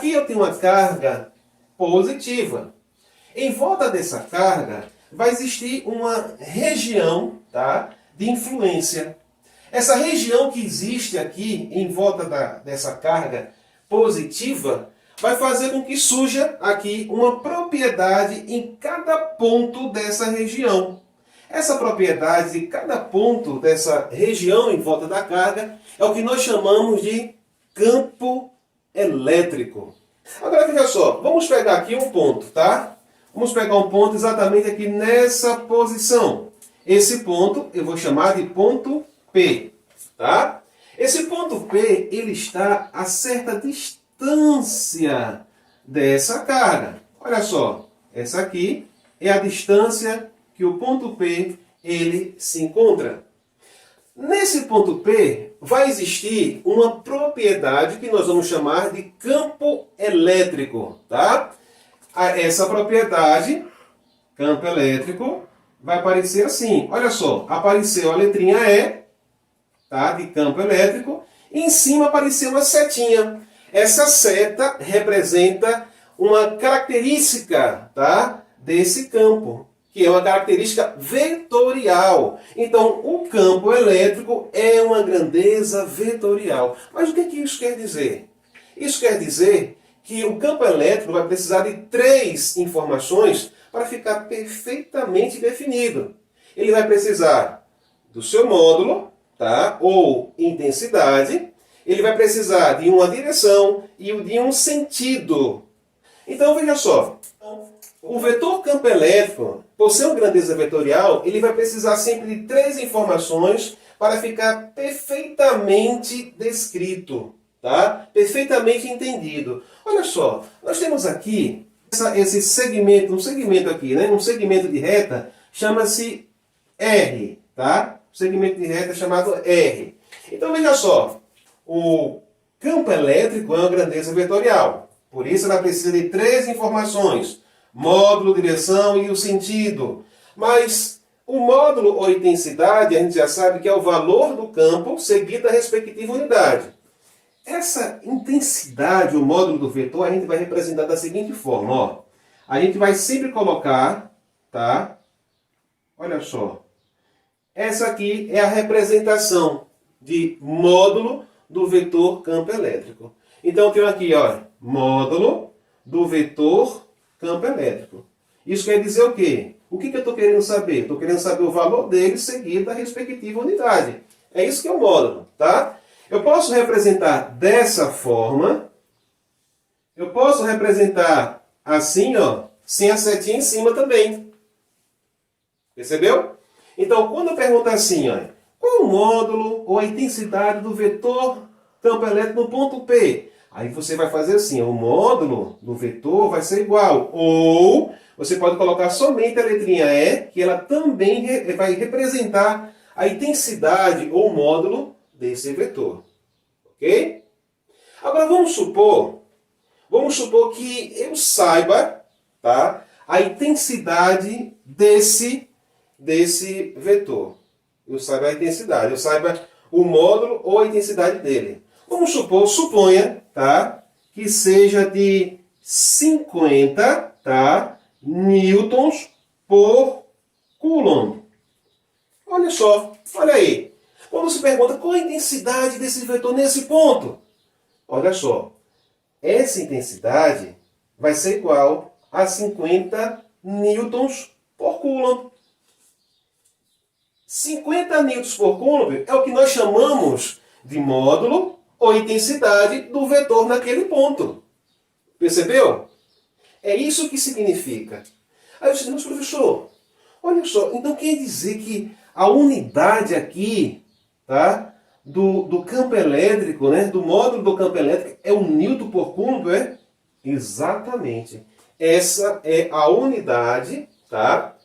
Aqui eu tenho uma carga positiva. Em volta dessa carga vai existir uma região, tá, de influência. Essa região que existe aqui em volta dessa carga positiva vai fazer com que surja aqui uma propriedade em cada ponto dessa região. Essa propriedade de cada ponto dessa região em volta da carga é o que nós chamamos de campo elétrico. Agora veja só, vamos pegar aqui um ponto, tá? Vamos pegar um ponto exatamente aqui nessa posição. Esse ponto eu vou chamar de ponto P, tá? Esse ponto P, ele está a certa distância dessa carga. Olha só, essa aqui é a distância que o ponto P ele se encontra. Nesse ponto P vai existir uma propriedade que nós vamos chamar de campo elétrico, tá? Essa propriedade, campo elétrico, vai aparecer assim. Olha só, apareceu a letrinha E, tá? De campo elétrico, e em cima apareceu uma setinha. Essa seta representa uma característica, tá, desse campo, que é uma característica vetorial. Então, o campo elétrico é uma grandeza vetorial. Mas o que isso quer dizer? Isso quer dizer que o campo elétrico vai precisar de 3 informações para ficar perfeitamente definido. Ele vai precisar do seu módulo, tá, ou intensidade. Ele vai precisar de uma direção e de um sentido. Então, veja só. O vetor campo elétrico, por ser uma grandeza vetorial, ele vai precisar sempre de 3 informações para ficar perfeitamente descrito, tá? Perfeitamente entendido. Olha só, nós temos aqui esse segmento, um segmento aqui, né? Um segmento de reta chama-se R, tá? Um segmento de reta chamado R. Então veja só, o campo elétrico é uma grandeza vetorial, por isso ela precisa de 3 informações. Módulo, direção e o sentido. Mas o módulo ou intensidade, a gente já sabe que é o valor do campo seguido da respectiva unidade. Essa intensidade, o módulo do vetor, a gente vai representar da seguinte forma. Ó. A gente vai sempre colocar, tá? Olha só. Essa aqui é a representação de módulo do vetor campo elétrico. Então, eu tenho aqui, ó, módulo do vetor campo elétrico. Isso quer dizer o quê? O que eu estou querendo saber? Estou querendo saber o valor dele seguido da respectiva unidade. É isso que é o módulo, tá? Eu posso representar dessa forma. Eu posso representar assim, ó, sem a setinha em cima também. Percebeu? Então, quando eu pergunto assim, ó, qual é o módulo ou a intensidade do vetor campo elétrico no ponto P? Aí você vai fazer assim, o módulo do vetor vai ser igual. Ou você pode colocar somente a letrinha E, que ela também vai representar a intensidade ou módulo desse vetor. Ok? Agora vamos supor que eu saiba, tá, a intensidade desse vetor. Eu saiba a intensidade, eu saiba o módulo ou a intensidade dele. Vamos supor, suponha, tá, que seja de 50, tá, newtons por coulomb. Olha só, olha aí. Quando se pergunta qual a intensidade desse vetor nesse ponto, olha só, essa intensidade vai ser igual a 50 newtons por coulomb. 50 newtons por coulomb é o que nós chamamos de módulo ou intensidade do vetor naquele ponto. Percebeu? É isso que significa. Aí eu disse, mas professor, olha só, então quer dizer que a unidade aqui, tá, do campo elétrico, né, do módulo do campo elétrico é o newton por coulomb, é? Exatamente. Essa é a unidade, tá,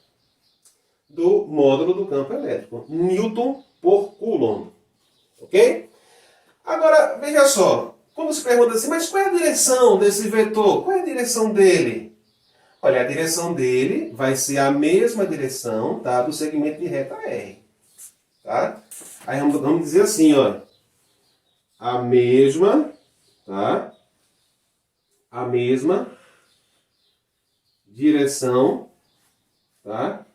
do módulo do campo elétrico. Newton por coulomb. Ok? Agora, veja só. Quando se pergunta assim, mas qual é a direção desse vetor? Qual é a direção dele? Olha, a direção dele vai ser a mesma direção, tá, do segmento de reta R. Tá? Aí vamos dizer assim, ó. A mesma, tá, a mesma direção, tá?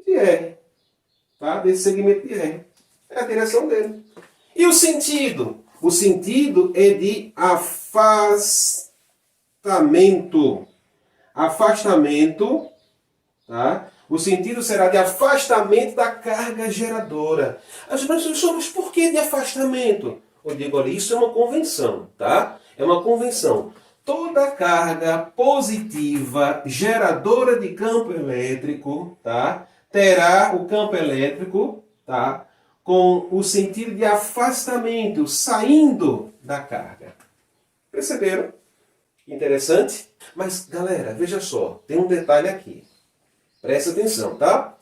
De R, tá? Desse segmento de R. É a direção dele. E o sentido? O sentido é de afastamento. Afastamento, tá? O sentido será de afastamento da carga geradora. Mas por que de afastamento? Eu digo, olha, isso é uma convenção, tá? É uma convenção. Toda carga positiva geradora de campo elétrico, tá? Terá o campo elétrico, tá? Com o sentido de afastamento, saindo da carga. Perceberam? Interessante? Mas, galera, veja só, tem um detalhe aqui. Presta atenção, tá?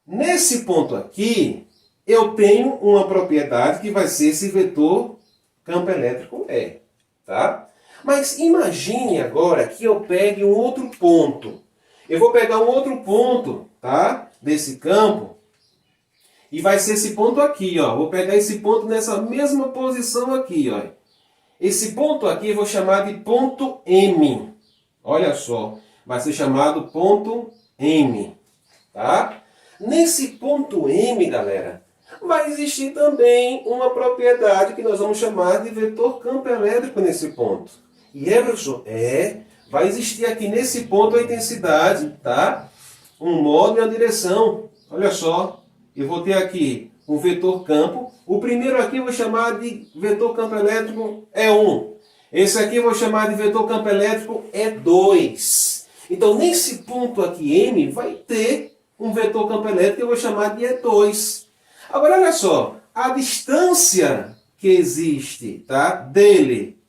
Nesse ponto aqui, eu tenho uma propriedade que vai ser esse vetor campo elétrico E, tá? Mas imagine agora que eu pegue um outro ponto. Eu vou pegar um outro ponto, tá? Desse campo. E vai ser esse ponto aqui, ó. Vou pegar esse ponto nessa mesma posição aqui, ó. Esse ponto aqui eu vou chamar de ponto M. Olha só. Vai ser chamado ponto M, tá? Nesse ponto M, galera, vai existir também uma propriedade que nós vamos chamar de vetor campo elétrico nesse ponto. E professor, vai existir aqui nesse ponto a intensidade, tá? Um modo e uma direção. Olha só, eu vou ter aqui um vetor campo. O primeiro aqui eu vou chamar de vetor campo elétrico E1. Esse aqui eu vou chamar de vetor campo elétrico E2. Então, nesse ponto aqui, M, vai ter um vetor campo elétrico que eu vou chamar de E2. Agora, olha só, a distância que existe, tá, dele,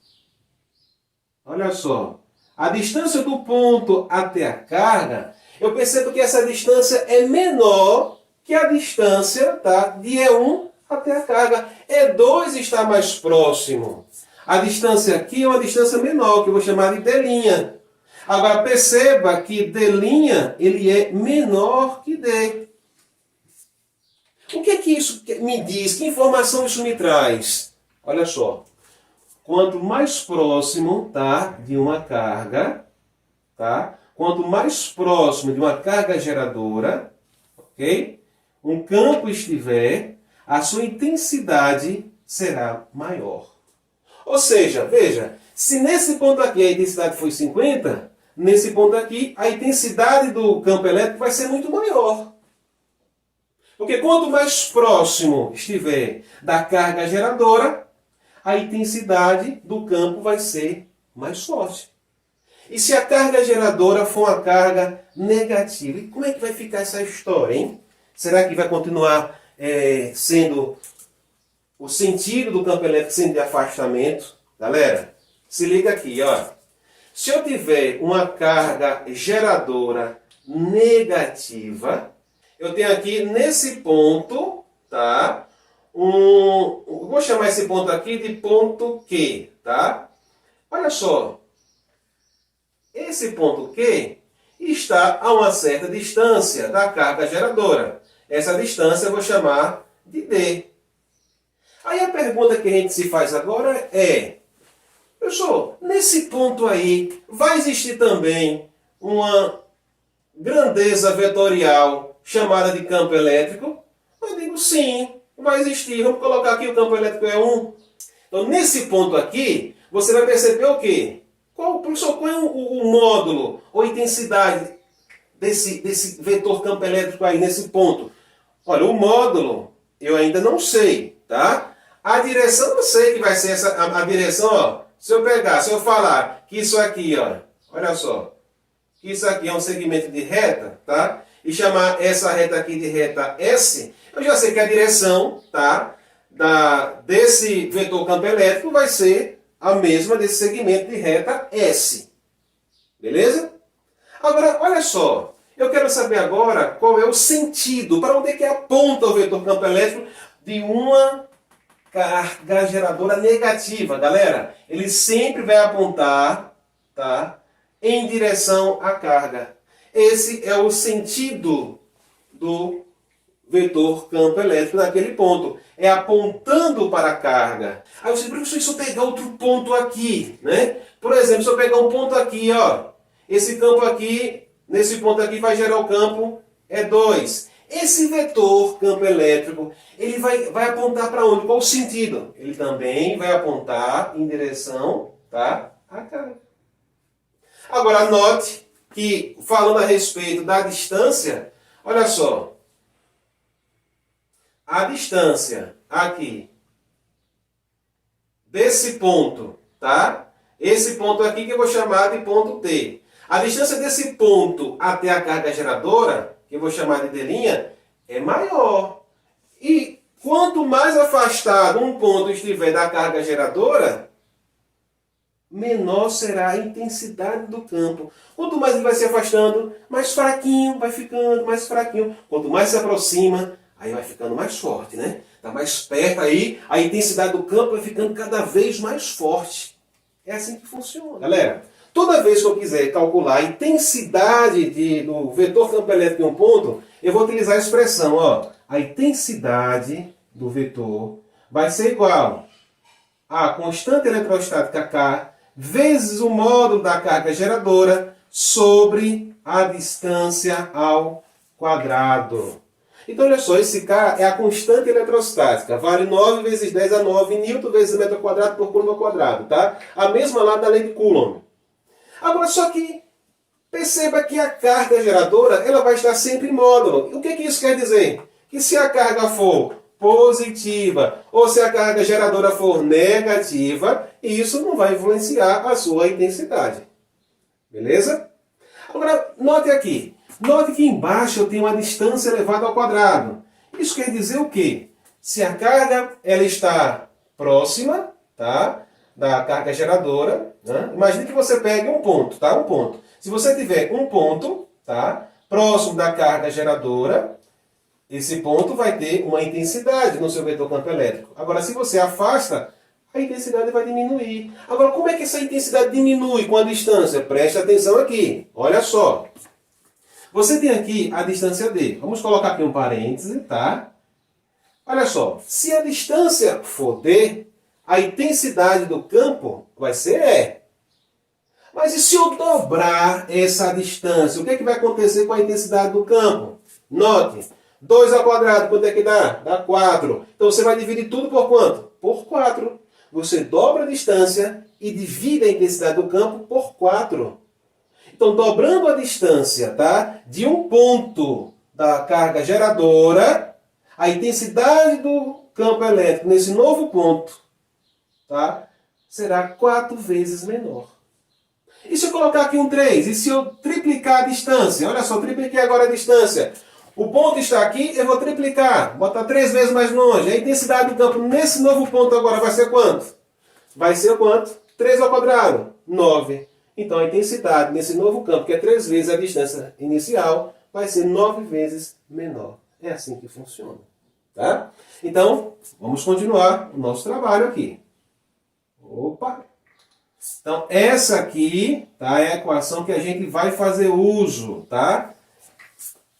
olha só, a distância do ponto até a carga, eu percebo que essa distância é menor que a distância, tá, de E1 até a carga. E2 está mais próximo. A distância aqui é uma distância menor, que eu vou chamar de D'. Agora perceba que D' ele é menor que D. O que é que isso me diz? Que informação isso me traz? Olha só. Quanto mais próximo, tá, de uma carga, tá? Quanto mais próximo de uma carga geradora, ok? Um campo estiver, a sua intensidade será maior. Ou seja, veja, se nesse ponto aqui a intensidade foi 50, nesse ponto aqui a intensidade do campo elétrico vai ser muito maior. Porque quanto mais próximo estiver da carga geradora, a intensidade do campo vai ser mais forte. E se a carga geradora for uma carga negativa, e como é que vai ficar essa história, hein? Será que vai continuar sendo o sentido do campo elétrico sendo de afastamento? Galera, se liga aqui, ó. Se eu tiver uma carga geradora negativa, eu tenho aqui nesse ponto, tá? Vou chamar esse ponto aqui de ponto Q, tá? Olha só. Esse ponto Q está a uma certa distância da carga geradora. Essa distância eu vou chamar de D. Aí a pergunta que a gente se faz agora é: professor, nesse ponto aí, vai existir também uma grandeza vetorial chamada de campo elétrico? Eu digo sim, vai existir. Vamos colocar aqui o campo elétrico é 1. Então, nesse ponto aqui, você vai perceber o quê? Professor, qual é o módulo ou intensidade desse vetor campo elétrico aí, nesse ponto? Olha, o módulo eu ainda não sei, tá? A direção eu sei que vai ser a direção, ó. Se eu falar que isso aqui, ó, olha só, que isso aqui é um segmento de reta, tá? E chamar essa reta aqui de reta S, eu já sei que a direção, tá, desse vetor campo elétrico vai ser a mesma desse segmento de reta S. Beleza? Agora, olha só, eu quero saber agora qual é o sentido, para onde é que aponta o vetor campo elétrico de uma carga geradora negativa. Galera, ele sempre vai apontar, tá, em direção à carga. Esse é o sentido do vetor campo elétrico naquele ponto. É apontando para a carga. Aí você, professor, se eu pegar outro ponto aqui, né? Por exemplo, se eu pegar um ponto aqui, ó, esse campo aqui, nesse ponto aqui vai gerar o campo E2. Esse vetor campo elétrico, ele vai apontar para onde? Qual o sentido? Ele também vai apontar em direção, tá, à carga. Agora, note que, falando a respeito da distância, olha só. A distância aqui, desse ponto, tá? Esse ponto aqui que eu vou chamar de ponto T. A distância desse ponto até a carga geradora, que eu vou chamar de D', é maior. E quanto mais afastado um ponto estiver da carga geradora, menor será a intensidade do campo. Quanto mais ele vai se afastando, mais fraquinho vai ficando, mais fraquinho. Quanto mais se aproxima, aí vai ficando mais forte, né? Está mais perto aí, a intensidade do campo vai ficando cada vez mais forte. É assim que funciona. Galera, toda vez que eu quiser calcular a intensidade do vetor campo elétrico em um ponto, eu vou utilizar a expressão, ó. A intensidade do vetor vai ser igual a constante eletrostática K vezes o módulo da carga geradora sobre a distância ao quadrado. Então, olha só, esse K é a constante eletrostática. Vale 9 vezes 10 a 9 newton vezes metro quadrado por coulomb ao quadrado, tá? A mesma lá da lei de Coulomb. Agora, só que perceba que a carga geradora ela vai estar sempre em módulo. O que isso quer dizer? Que se a carga for positiva ou se a carga geradora for negativa, isso não vai influenciar a sua intensidade. Beleza? Agora, note aqui. Note que embaixo eu tenho uma distância elevada ao quadrado. Isso quer dizer o quê? Se a carga ela está próxima, tá, da carga geradora, né? Imagine que você pegue um ponto, tá? Um ponto. Se você tiver um ponto, tá, próximo da carga geradora, esse ponto vai ter uma intensidade no seu vetor campo elétrico. Agora, se você afasta, a intensidade vai diminuir. Agora, como é que essa intensidade diminui com a distância? Preste atenção aqui. Olha só. Você tem aqui a distância D. Vamos colocar aqui um parêntese, tá? Olha só. Se a distância for D, a intensidade do campo vai ser E. Mas e se eu dobrar essa distância? O que é que vai acontecer com a intensidade do campo? Note. 2 ao quadrado, quanto é que dá? Dá 4. Então você vai dividir tudo por quanto? Por 4. Você dobra a distância e divide a intensidade do campo por 4. Então, dobrando a distância, tá, de um ponto da carga geradora, a intensidade do campo elétrico nesse novo ponto, tá, será 4 vezes menor. E se eu colocar aqui um 3? E se eu triplicar a distância? Olha só, tripliquei agora a distância. O ponto está aqui, eu vou triplicar, botar 3 vezes mais longe. A intensidade do campo nesse novo ponto agora vai ser quanto? Vai ser quanto? 3 ao quadrado, 9. Então a intensidade nesse novo campo, que é 3 vezes a distância inicial, vai ser 9 vezes menor. É assim que funciona. Tá? Então, vamos continuar o nosso trabalho aqui. Opa! Então, essa aqui, tá, é a equação que a gente vai fazer uso. Tá?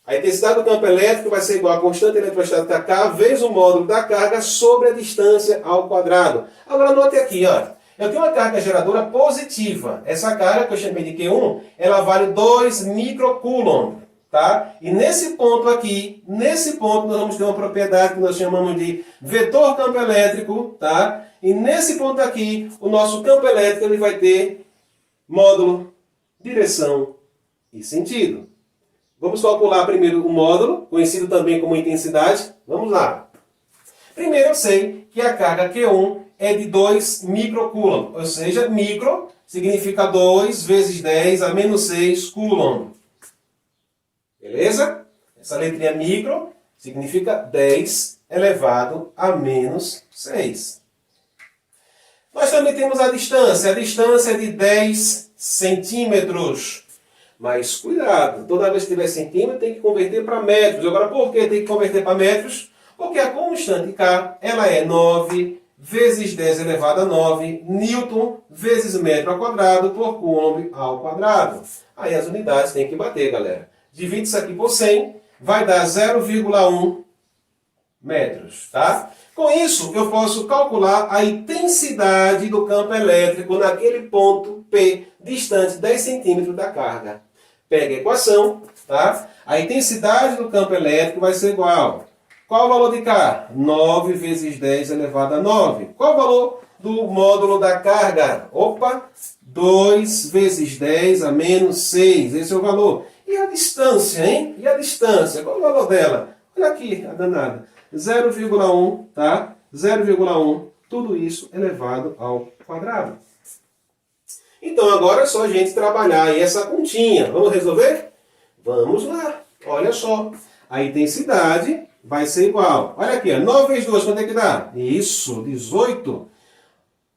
A intensidade do campo elétrico vai ser igual a constante eletrostática K vezes o módulo da carga sobre a distância ao quadrado. Agora, note aqui, ó. Eu tenho uma carga geradora positiva. Essa carga que eu chamei de Q1, ela vale 2 microcoulomb, tá? E nesse ponto aqui, nesse ponto nós vamos ter uma propriedade que nós chamamos de vetor campo elétrico, tá? E nesse ponto aqui, o nosso campo elétrico ele vai ter módulo, direção e sentido. Vamos calcular primeiro o módulo, conhecido também como intensidade. Vamos lá. Primeiro eu sei que a carga Q1 é de 2 microcoulomb, ou seja, micro significa 2 vezes 10 a menos 6 coulomb. Beleza? Essa letrinha micro significa 10 elevado a menos 6. Nós também temos a distância é de 10 centímetros. Mas cuidado, toda vez que tiver centímetro tem que converter para metros. Agora, por que tem que converter para metros? Porque a constante K ela é 9 vezes 10 elevado a 9 newton vezes metro ao quadrado por coulomb ao quadrado. Aí as unidades têm que bater, galera. Divide isso aqui por 100, vai dar 0,1 metros, tá? Com isso, eu posso calcular a intensidade do campo elétrico naquele ponto P, distante 10 centímetros da carga. Pega a equação, tá? A intensidade do campo elétrico vai ser igual. Qual o valor de K? 9 vezes 10 elevado a 9. Qual o valor do módulo da carga? Opa! 2 vezes 10 a menos 6. Esse é o valor. E a distância, hein? E a distância? Qual o valor dela? Olha aqui, a danada. 0,1, tá? 0,1. Tudo isso elevado ao quadrado. Então agora é só a gente trabalhar aí essa continha. Vamos resolver? Vamos lá. Olha só. A intensidade vai ser igual. Olha aqui, ó. 9 vezes 2, quanto é que dá? Isso, 18.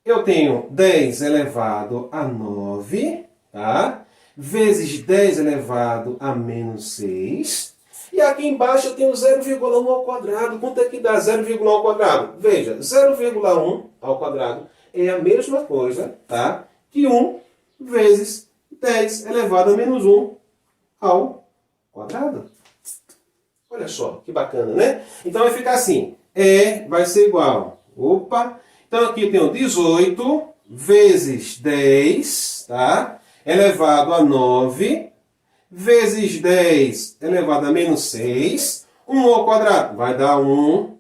Eu tenho 10 elevado a 9, tá? Vezes 10 elevado a menos 6. E aqui embaixo eu tenho 0,1 ao quadrado. Quanto é que dá 0,1 ao quadrado? Veja, 0,1 ao quadrado é a mesma coisa, tá? Que 1 vezes 10 elevado a menos 1 ao quadrado. Olha só, que bacana, né? Então vai ficar assim. Vai ser igual. Opa! Então aqui eu tenho 18 vezes 10, tá? Elevado a 9, vezes 10 elevado a menos 6. 1 ao quadrado vai dar 1,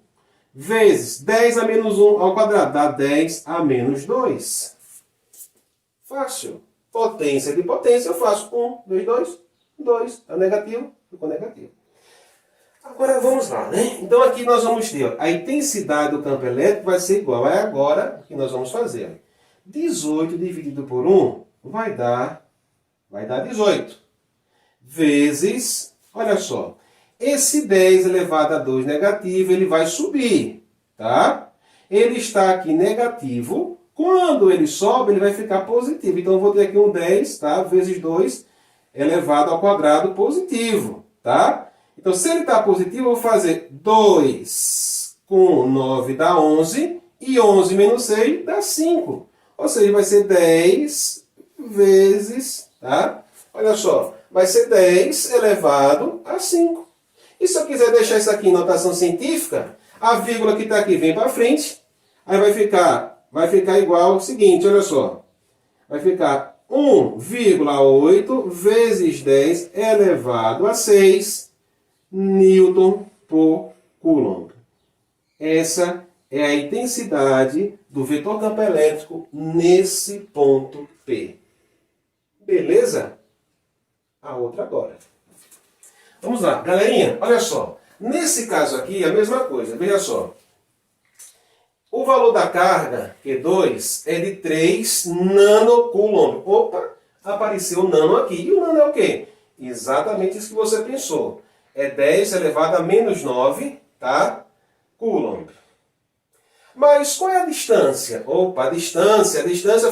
vezes 10 a menos 1 ao quadrado dá 10 a menos 2. Fácil. Potência de potência eu faço 1 vezes 2, 2. É negativo, ficou negativo. Agora vamos lá, né? Então aqui nós vamos ter, ó, a intensidade do campo elétrico vai ser igual. É agora que nós vamos fazer. 18 dividido por 1 vai dar 18. Vezes, olha só, esse 10 elevado a 2 negativo, ele vai subir, tá? Ele está aqui negativo. Quando ele sobe, ele vai ficar positivo. Então eu vou ter aqui um 10, tá? Vezes 2 elevado ao quadrado positivo, tá? Então, se ele está positivo, eu vou fazer 2 com 9 dá 11, e 11 menos 6 dá 5. Ou seja, vai ser 10 vezes, tá? Olha só, vai ser 10 elevado a 5. E se eu quiser deixar isso aqui em notação científica, a vírgula que está aqui vem para frente, aí vai ficar igual ao seguinte, olha só. Vai ficar 1,8 vezes 10 elevado a 6 Newton por Coulomb. Essa é a intensidade do vetor campo elétrico nesse ponto P. Beleza? A outra agora. Vamos lá, galerinha, olha só. Nesse caso aqui, a mesma coisa, veja só. O valor da carga, Q2, é de 3 nanocoulomb. Opa, apareceu o nano aqui. E o nano é o quê? Exatamente isso que você pensou. É 10 elevado a menos 9, tá? Coulomb. Mas qual é a distância? Opa, a distância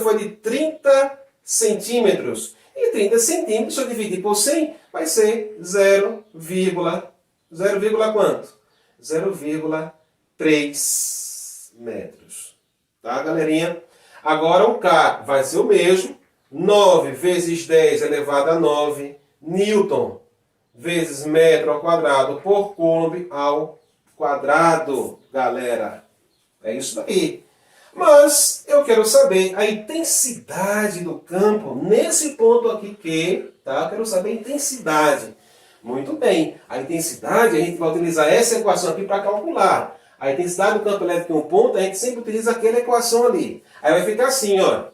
foi de 30 centímetros. E 30 centímetros, se eu dividir por 100, vai ser 0, quanto? 0,3 metros. Tá, galerinha? Agora o K vai ser o mesmo. 9 vezes 10 elevado a 9 Newton vezes metro ao quadrado por Coulomb ao quadrado, galera. É isso daí. Mas eu quero saber a intensidade do campo nesse ponto aqui Q, tá? Eu quero saber a intensidade. Muito bem. A intensidade, a gente vai utilizar essa equação aqui para calcular. A intensidade do campo elétrico em um ponto, a gente sempre utiliza aquela equação ali. Aí vai ficar assim, ó.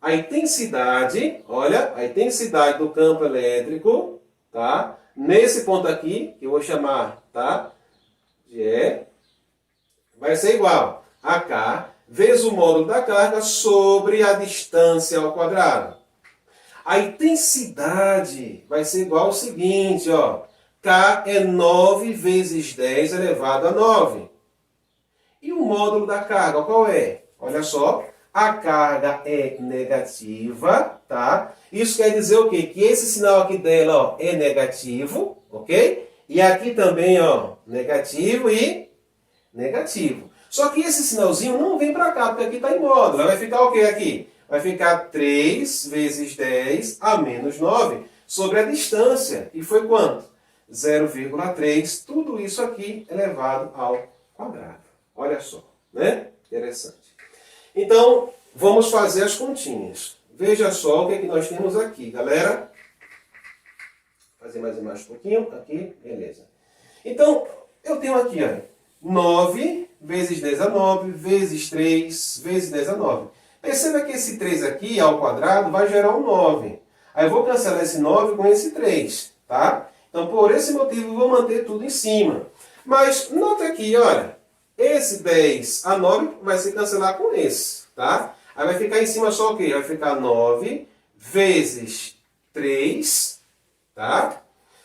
A intensidade, olha, a intensidade do campo elétrico, tá? Nesse ponto aqui, que eu vou chamar, tá? De E, vai ser igual a K vezes o módulo da carga sobre a distância ao quadrado. A intensidade vai ser igual ao seguinte, ó. K é 9 vezes 10 elevado a 9. E o módulo da carga, qual é? Olha só, a carga é negativa, tá? Isso quer dizer o quê? Que esse sinal aqui dela, ó, é negativo, ok? E aqui também, ó, negativo e negativo. Só que esse sinalzinho não vem para cá, porque aqui está em módulo. Vai ficar o quê aqui? Vai ficar 3 vezes 10 a menos 9 sobre a distância. E foi quanto? 0,3. Tudo isso aqui elevado ao quadrado. Olha só, né? Interessante. Então, vamos fazer as continhas. Veja só o que é que nós temos aqui, galera. Vou fazer mais um pouquinho. Aqui, beleza. Então, eu tenho aqui, ó, 9 vezes 10 a 9, vezes 3, vezes 10 a 9. Perceba que esse 3 aqui, ao quadrado, vai gerar um 9. Aí eu vou cancelar esse 9 com esse 3, tá? Então, por esse motivo, eu vou manter tudo em cima. Mas, nota aqui, olha, esse 10 a 9 vai se cancelar com esse, tá? Aí vai ficar em cima só o quê? Vai ficar 9 vezes 3, tá?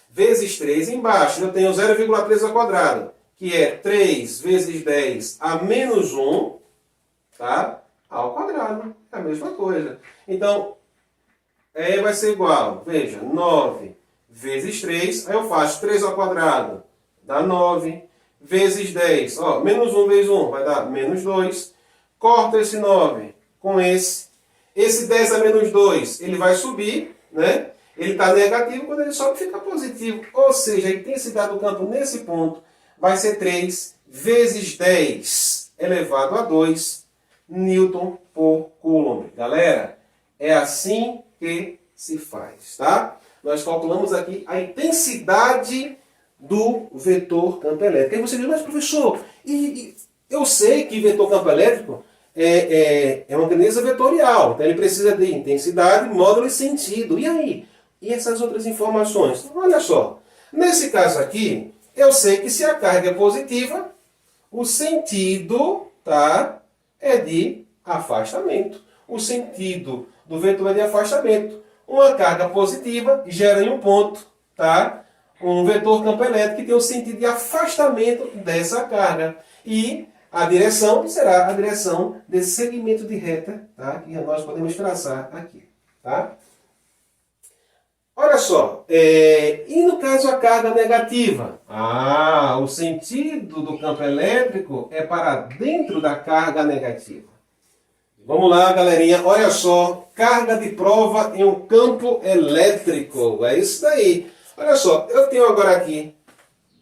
Vezes 3 embaixo. Eu tenho 0,3 ao quadrado, que é 3 vezes 10 a menos 1, tá? Ao quadrado. É a mesma coisa. Então, vai ser igual, veja, 9 vezes 3, aí eu faço 3 ao quadrado, dá 9, vezes 10, ó, menos 1 vezes 1 vai dar menos 2, corta esse 9 com esse 10 a menos 2, ele vai subir, né? Ele está negativo, quando ele sobe fica positivo, ou seja, a intensidade do campo nesse ponto vai ser 3 vezes 10 elevado a 2 Newton por Coulomb. Galera, é assim que se faz, tá? Nós calculamos aqui a intensidade do vetor campo elétrico. Aí você diz, mas professor, eu sei que vetor campo elétrico é uma grandeza vetorial, então ele precisa de intensidade, módulo e sentido. E aí? E essas outras informações? Olha só, nesse caso aqui, eu sei que se a carga é positiva, o sentido, tá, é de afastamento. O sentido do vetor é de afastamento. Uma carga positiva gera em um ponto, tá, um vetor campo elétrico que tem o sentido de afastamento dessa carga. E a direção será a direção desse segmento de reta, tá, que nós podemos traçar aqui. Tá? Olha só, e no caso a carga negativa? O sentido do campo elétrico é para dentro da carga negativa. Vamos lá, galerinha, olha só, carga de prova em um campo elétrico, é isso daí. Olha só, eu tenho agora aqui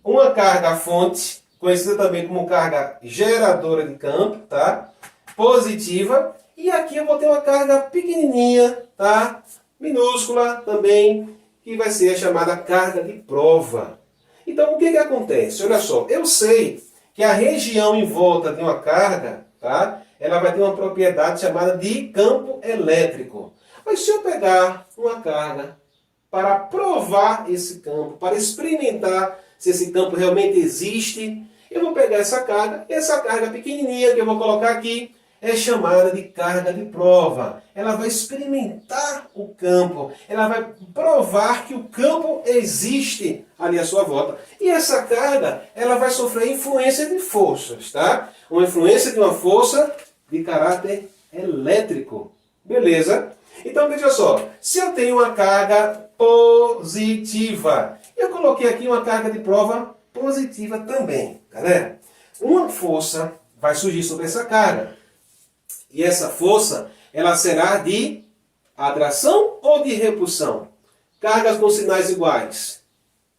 uma carga fonte, conhecida também como carga geradora de campo, tá? Positiva, e aqui eu vou ter uma carga pequenininha, tá? Minúscula também, que vai ser a chamada carga de prova. Então, o que acontece? Olha só, eu sei que a região em volta de uma carga, tá? Ela vai ter uma propriedade chamada de campo elétrico. Mas se eu pegar uma carga para provar esse campo, para experimentar se esse campo realmente existe, eu vou pegar essa carga, e essa carga pequenininha que eu vou colocar aqui, é chamada de carga de prova. Ela vai experimentar o campo. Ela vai provar que o campo existe ali à sua volta. E essa carga, ela vai sofrer influência de forças, tá? Uma influência de uma força de caráter elétrico. Beleza? Então, veja só. Se eu tenho uma carga positiva, eu coloquei aqui uma carga de prova positiva também. Galera, uma força vai surgir sobre essa carga. E essa força, ela será de atração ou de repulsão? Cargas com sinais iguais.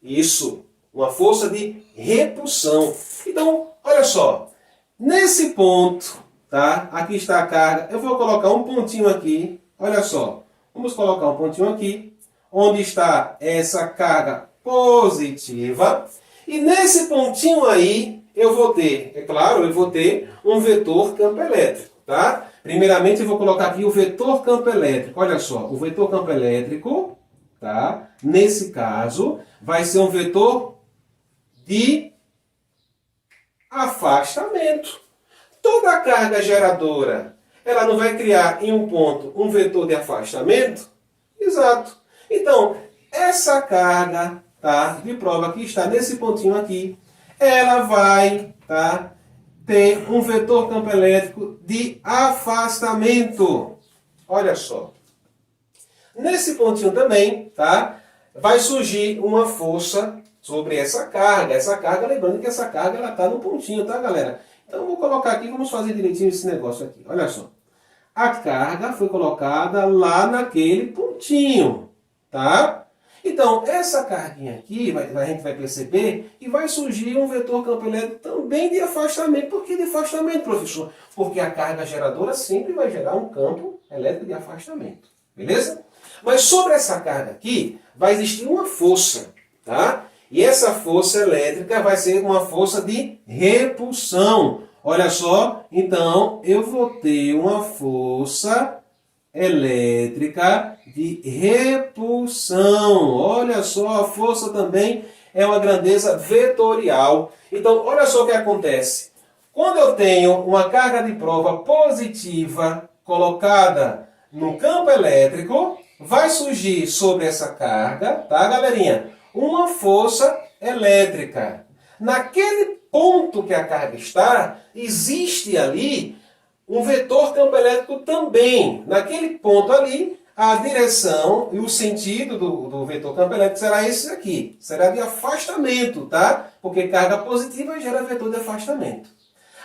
Isso, uma força de repulsão. Então, olha só. Nesse ponto, tá? Aqui está a carga. Eu vou colocar um pontinho aqui. Olha só. Vamos colocar um pontinho aqui. Onde está essa carga positiva. E nesse pontinho aí, eu vou ter, é claro, eu vou ter um vetor campo elétrico. Tá? Primeiramente eu vou colocar aqui o vetor campo elétrico. Olha só, o vetor campo elétrico, tá? Nesse caso, vai ser um vetor de afastamento. Toda carga geradora, ela não vai criar em um ponto um vetor de afastamento? Exato. Então, essa carga, tá, de prova que está nesse pontinho aqui, ela vai, tá, ter um vetor campo elétrico de afastamento. Olha só. Nesse pontinho também, tá, vai surgir uma força sobre essa carga. Essa carga, lembrando que essa carga ela está no pontinho, tá, galera? Então, eu vou colocar aqui, vamos fazer direitinho esse negócio aqui. Olha só. A carga foi colocada lá naquele pontinho, tá? Então, essa carguinha aqui, a gente vai perceber que vai surgir um vetor campo elétrico também de afastamento. Por que de afastamento, professor? Porque a carga geradora sempre vai gerar um campo elétrico de afastamento. Beleza? Mas sobre essa carga aqui, vai existir uma força, tá? E essa força elétrica vai ser uma força de repulsão. Olha só, então eu vou ter uma força elétrica de repulsão. Olha só, a força também é uma grandeza vetorial. Então, olha só o que acontece. Quando eu tenho uma carga de prova positiva colocada no campo elétrico, vai surgir sobre essa carga, tá, galerinha? Uma força elétrica. Naquele ponto que a carga está, existe ali um vetor campo elétrico também. Naquele ponto ali, a direção e o sentido do vetor campo elétrico será esse aqui. Será de afastamento, tá? Porque carga positiva gera vetor de afastamento.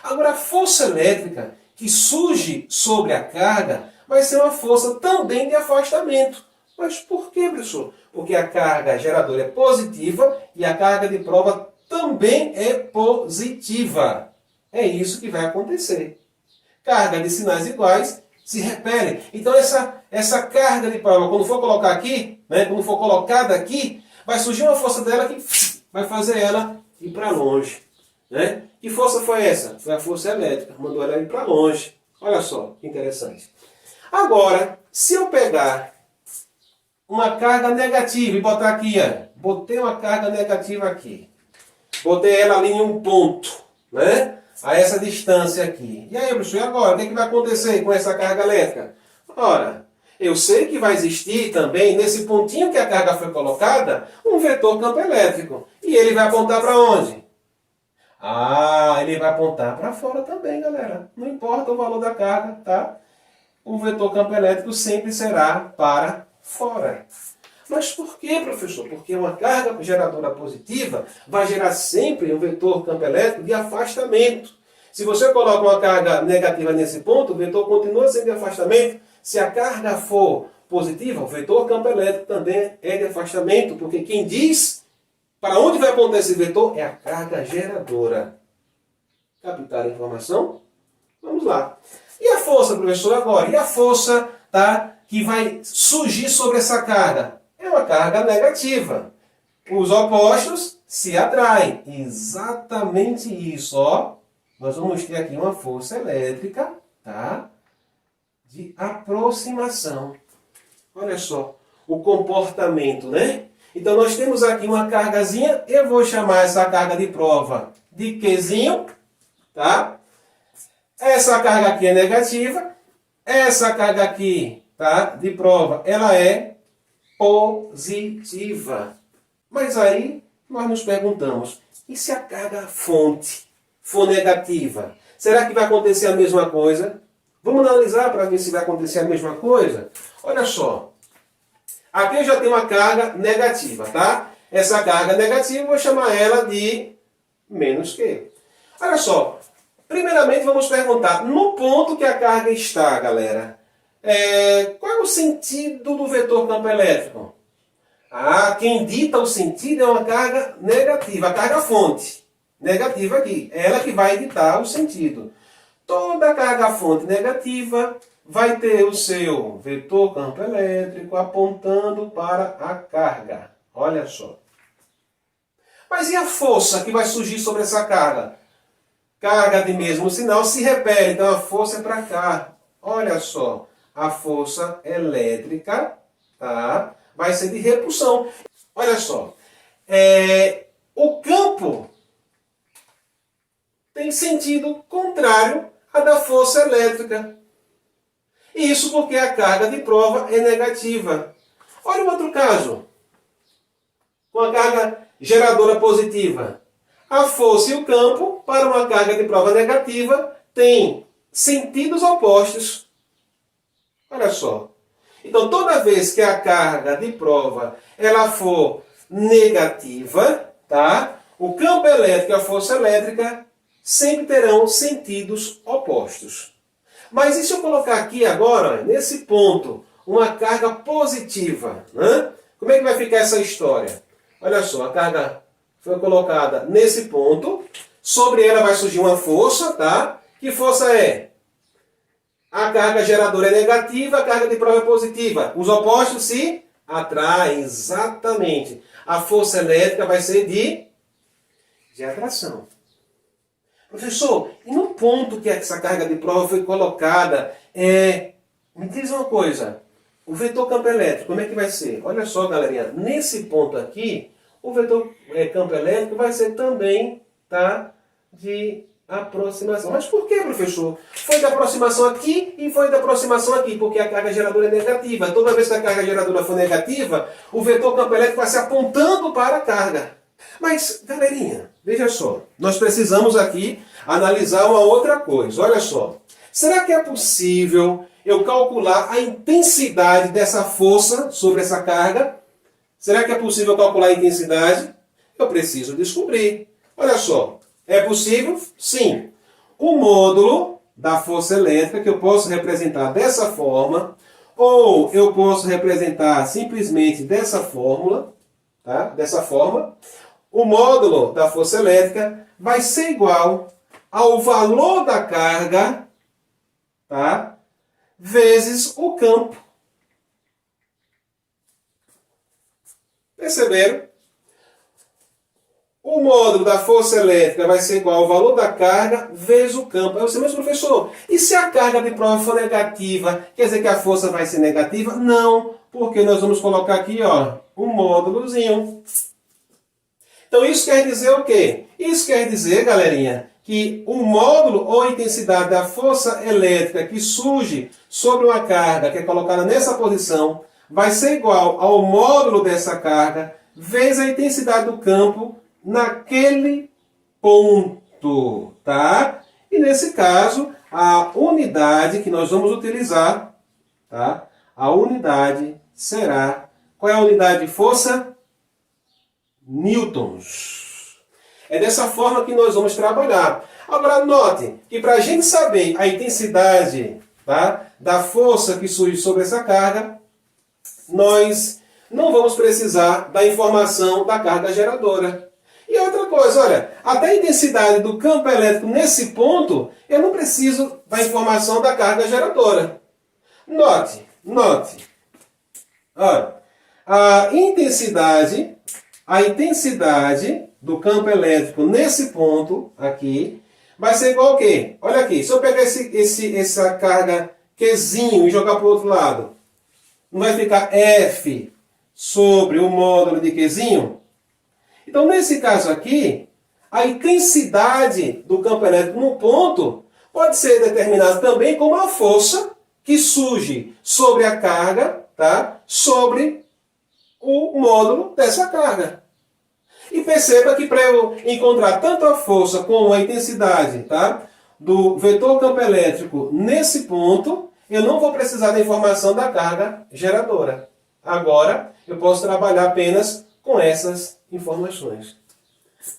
Agora, a força elétrica que surge sobre a carga vai ser uma força também de afastamento. Mas por quê, professor? Porque a carga geradora é positiva e a carga de prova também é positiva. É isso que vai acontecer. Carga de sinais iguais se repelem. Então essa carga de prova, quando for colocar aqui, né, quando for colocada aqui, vai surgir uma força dela que vai fazer ela ir para longe. Né? Que força foi essa? Foi a força elétrica. Mandou ela ir para longe. Olha só, que interessante. Agora, se eu pegar uma carga negativa e botar aqui, ó, botei uma carga negativa aqui. Botei ela ali em um ponto, né? A essa distância aqui. E aí, professor, e agora? O que vai acontecer com essa carga elétrica? Ora, eu sei que vai existir também, nesse pontinho que a carga foi colocada, um vetor campo elétrico. E ele vai apontar para onde? Ah, ele vai apontar para fora também, galera. Não importa o valor da carga, tá? O vetor campo elétrico sempre será para fora. Mas por que, professor? Porque uma carga geradora positiva vai gerar sempre um vetor campo elétrico de afastamento. Se você coloca uma carga negativa nesse ponto, o vetor continua sendo de afastamento. Se a carga for positiva, o vetor campo elétrico também é de afastamento, porque quem diz para onde vai apontar esse vetor é a carga geradora. Captar a informação? Vamos lá. E a força, professor, agora? E a força, tá, que vai surgir sobre essa carga? É uma carga negativa. Os opostos se atraem. Exatamente isso, ó. Nós vamos ter aqui uma força elétrica, tá, de aproximação. Olha só o comportamento, né? Então nós temos aqui uma cargazinha, eu vou chamar essa carga de prova de Qzinho, tá? Essa carga aqui é negativa, essa carga aqui, tá, de prova, ela é positiva. Mas aí nós nos perguntamos, e se a carga fonte for negativa? Será que vai acontecer a mesma coisa? Vamos analisar para ver se vai acontecer a mesma coisa? Olha só. Aqui eu já tenho uma carga negativa, tá? Essa carga negativa eu vou chamar ela de menos Q. Olha só. Primeiramente vamos perguntar, no ponto que a carga está, galera, qual é o sentido do vetor campo elétrico? Ah, quem dita o sentido é uma carga negativa, a carga fonte. Negativa aqui. É ela que vai ditar o sentido. Toda carga fonte negativa vai ter o seu vetor campo elétrico apontando para a carga. Olha só. Mas e a força que vai surgir sobre essa carga? Carga de mesmo sinal se repele, então a força é para cá. Olha só, a força elétrica, tá, vai ser de repulsão. Olha só, o campo tem sentido contrário à da força elétrica. Isso porque a carga de prova é negativa. Olha o outro caso. Com a carga geradora positiva. A força e o campo, para uma carga de prova negativa, têm sentidos opostos. Olha só. Então, toda vez que a carga de prova ela for negativa, tá? O campo elétrico e a força elétrica sempre terão sentidos opostos. Mas e se eu colocar aqui agora, nesse ponto, uma carga positiva, né? Como é que vai ficar essa história? Olha só, a carga foi colocada nesse ponto, sobre ela vai surgir uma força, tá? Que força é? A carga geradora é negativa, a carga de prova é positiva. Os opostos se atraem, exatamente. A força elétrica vai ser de atração. Professor, e no ponto que essa carga de prova foi colocada, me diz uma coisa, o vetor campo elétrico, como é que vai ser? Olha só, galerinha, nesse ponto aqui, o vetor campo elétrico vai ser também, tá, de aproximação. Mas por que, professor? Foi da aproximação aqui e foi da aproximação aqui, porque a carga geradora é negativa. Toda vez que a carga geradora for negativa, o vetor campo elétrico vai se apontando para a carga. Mas, galerinha, veja só, nós precisamos aqui analisar uma outra coisa. Olha só, será que é possível eu calcular a intensidade dessa força sobre essa carga? Será que é possível calcular a intensidade? Eu preciso descobrir. Olha só, é possível? Sim. O módulo da força elétrica, que eu posso representar dessa forma, ou eu posso representar simplesmente dessa fórmula, tá? Dessa forma. O módulo da força elétrica vai ser igual ao valor da carga, tá? Vezes o campo. Perceberam? O módulo da força elétrica vai ser igual ao valor da carga vezes o campo. Aí você, mas professor, e se a carga de prova for negativa, quer dizer que a força vai ser negativa? Não, porque nós vamos colocar aqui, ó, um módulozinho. Então isso quer dizer o quê? Isso quer dizer, galerinha, que o módulo ou a intensidade da força elétrica que surge sobre uma carga que é colocada nessa posição vai ser igual ao módulo dessa carga vezes a intensidade do campo naquele ponto, tá? E nesse caso, a unidade que nós vamos utilizar, tá? A unidade será... Qual é a unidade de força? Newtons. É dessa forma que nós vamos trabalhar. Agora, note que para a gente saber a intensidade, tá, da força que surge sobre essa carga, nós não vamos precisar da informação da carga geradora. E outra coisa, olha, até a intensidade do campo elétrico nesse ponto, eu não preciso da informação da carga geradora. Note. Olha, a intensidade do campo elétrico nesse ponto aqui vai ser igual a quê? Olha aqui, se eu pegar essa carga Qzinho e jogar para o outro lado, não vai ficar F sobre o módulo de Qzinho? Então, nesse caso aqui, a intensidade do campo elétrico no ponto pode ser determinada também como a força que surge sobre a carga, tá? Sobre o módulo dessa carga. E perceba que para eu encontrar tanto a força como a intensidade, tá, do vetor campo elétrico nesse ponto, eu não vou precisar da informação da carga geradora. Agora, eu posso trabalhar apenas com essas informações.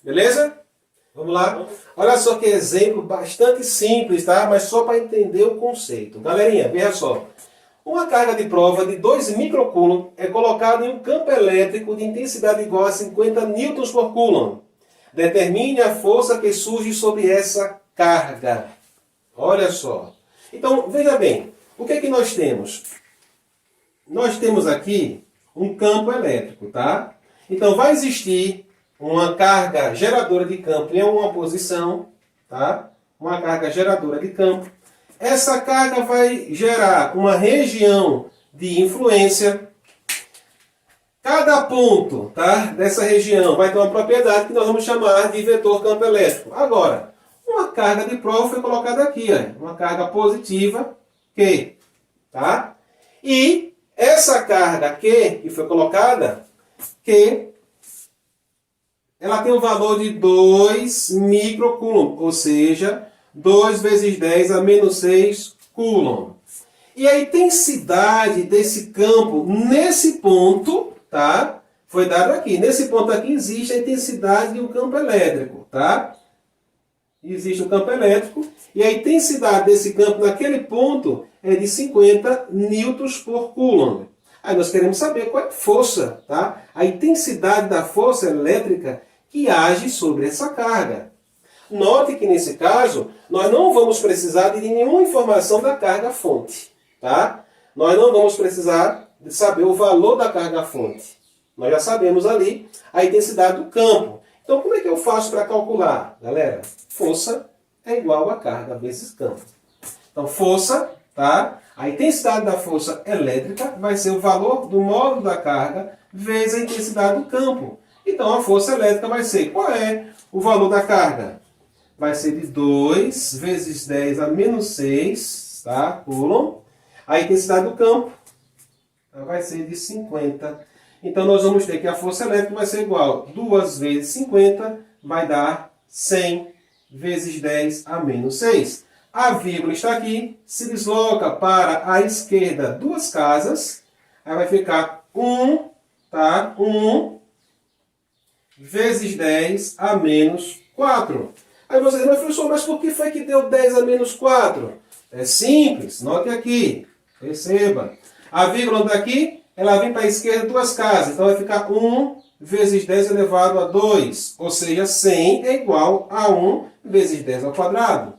Beleza? Vamos lá? Olha só que exemplo bastante simples, tá? Mas só para entender o conceito. Galerinha, veja só. Uma carga de prova de 2 microcoulomb é colocada em um campo elétrico de intensidade igual a 50 newtons por coulomb. Determine a força que surge sobre essa carga. Olha só. Então, veja bem, o que é que nós temos? Nós temos aqui um campo elétrico, tá? Então, vai existir uma carga geradora de campo em uma posição, tá? Uma carga geradora de campo. Essa carga vai gerar uma região de influência. Cada ponto, tá, dessa região vai ter uma propriedade que nós vamos chamar de vetor campo elétrico. Agora, uma carga de prova foi colocada aqui, ó, uma carga positiva Q. Tá? E essa carga Q que foi colocada, Q, ela tem um valor de 2 microcoulomb, ou seja, 2 vezes 10 a menos 6 coulomb. E a intensidade desse campo nesse ponto, tá? Foi dado aqui. Nesse ponto aqui existe a intensidade de um campo elétrico, tá? Existe um campo elétrico e a intensidade desse campo naquele ponto é de 50 newtons por coulomb. Aí nós queremos saber qual é a força, tá? A intensidade da força elétrica que age sobre essa carga. Note que nesse caso, nós não vamos precisar de nenhuma informação da carga-fonte, tá? Nós não vamos precisar de saber o valor da carga-fonte. Nós já sabemos ali a intensidade do campo. Então, como é que eu faço para calcular? Galera, força é igual a carga vezes campo. Então, força, tá? A intensidade da força elétrica vai ser o valor do módulo da carga vezes a intensidade do campo. Então, a força elétrica vai ser, qual é o valor da carga? Vai ser de 2 vezes 10 a menos 6, tá? Coulomb. A intensidade do campo vai ser de 50. Então, nós vamos ter que a força elétrica vai ser igual a 2 vezes 50, vai dar 100 vezes 10 a menos 6. A vírgula está aqui, se desloca para a esquerda 2 casas, aí vai ficar 1, tá? 1 vezes 10 a menos 4. Aí você diz, mas professor, mas por que foi que deu 10 a menos 4? É simples, note aqui, perceba. A vírgula está aqui, ela vem para a esquerda 2 casas, então vai ficar 1 vezes 10 elevado a 2, ou seja, 100 é igual a 1 vezes 10 ao quadrado,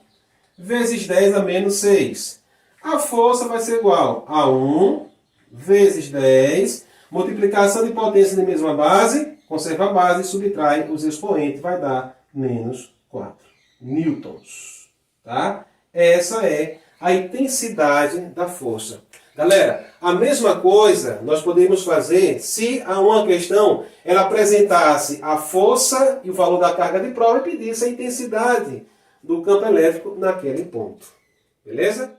vezes 10 a menos 6. A força vai ser igual a 1 vezes 10, multiplicação de potência de mesma base, conserva a base, subtrai os expoentes, vai dar menos 4 newtons. Tá? Essa é a intensidade da força. Galera, a mesma coisa nós podemos fazer se a uma questão ela apresentasse a força e o valor da carga de prova e pedisse a intensidade do campo elétrico naquele ponto. Beleza?